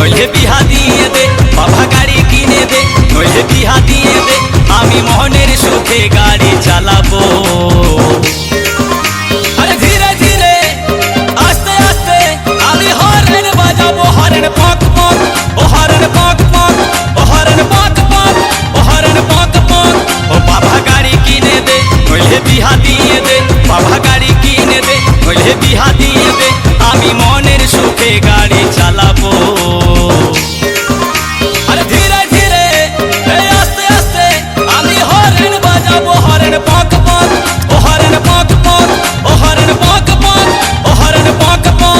নইলে বিহা দিয়ে দে, বাবা গাড়ি কিনে দে, নইলে বিহা দিয়ে দে, আমি মনের সুখে গাড়ি চালাবো। আরে ধীরে ধীরে আস্তে আস্তে আমি হরেন বাজাবো, হরেন পক পক, ও হরেন পক পক, ও হরেন পক পক, ও হরেন পক পক। ও বাবা গাড়ি কিনে দে, নইলে বিহা দিয়ে দে, বাবা গাড়ি কিনে দে, নইলে বিহা দিয়ে দে, আমি মনের সুখে গাড়ি চালাবো। আরে ধীরে ধীরে আস্তে আস্তে আমি হরেন বাজাবো, হরেন পক পক, ও হরেন পক পক, ও হরেন পক পক, ও হরেন পক পক।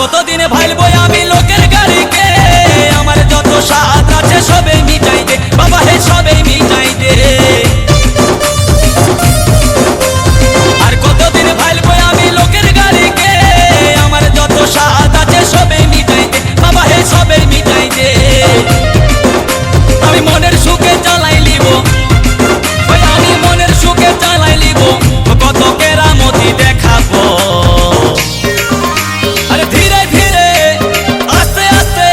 কতদিনে ভাইলবো আমি লোকের গাড়িকে, আমার যত স্বাদ আছে সবে মিটাই দে, বাবা হে সবে মিটাই দে। আর কতদিনে ভাইলবো আমি লোকের গাড়িকে, আমার যত স্বাদ আছে সবে মিটাই দে, বাবা হে সবে মিটাই দে। আমি মনের সুখে চালাই লিব, ওই আমি মনের সুখে চালাই লিব, কত কেরামতি দেখাবো। আরে ধীরে ধীরে আস্তে আস্তে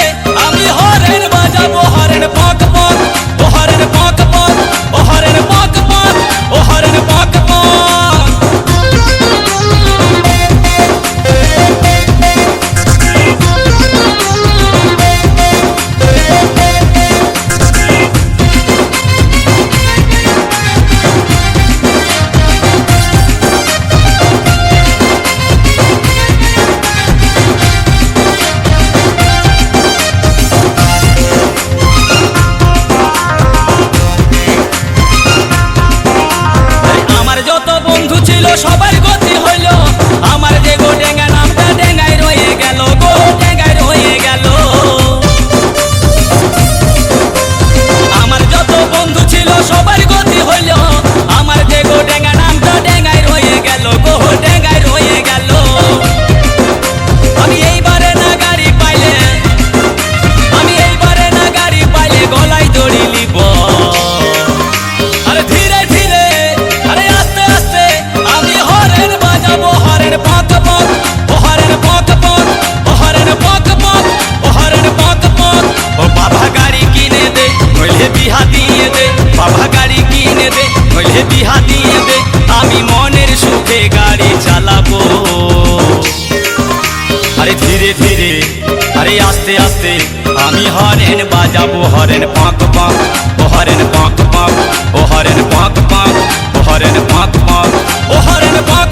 আমি হরেন বাজাবো, হরেন পক পক, ও হরেন পক পক, ও হরেন পক পক, ও হরেন পক পক। সবার গতি হইল, আমার যে গো ডেঙ্গা নামটা ডেঙ্গায় রয়ে গেল, গো ডেঙ্গায় রয়ে গেল। আমার যত বন্ধু ছিল সবার গতি হইল, আমার যে গো ডেঙ্গা নামটা ডেঙ্গায় রয়ে গেল, গো ডেঙ্গায় রয়ে গেল। আমি এইবারে না গাড়ি পাইলে, আমি এইবারে না গাড়ি পাইলে গলায় দড়ি লিব। আরে ধীরে ধীরে আরে আস্তে আস্তে আমি হরেন বাজাবো, হরেন পক পক, ও হরেন পক পক, ও হরেন পক পক, ও হরেন পক পক। ও বাবা গাড়ি কিনে দে, নইলে বিহা দিয়ে দে, বাবা গাড়ি কিনে দে, নইলে বিহা দিয়ে দে, আমি মনের সুখে গাড়ি চালাবো। আরে ধীরে ধীরে আরে আস্তে আস্তে আমি হরেন বাজাবো, হরেন পক পক, ও হরেন পক পক, ও হরেন পক পক, ও হরেন পক পক, ও হরেন পক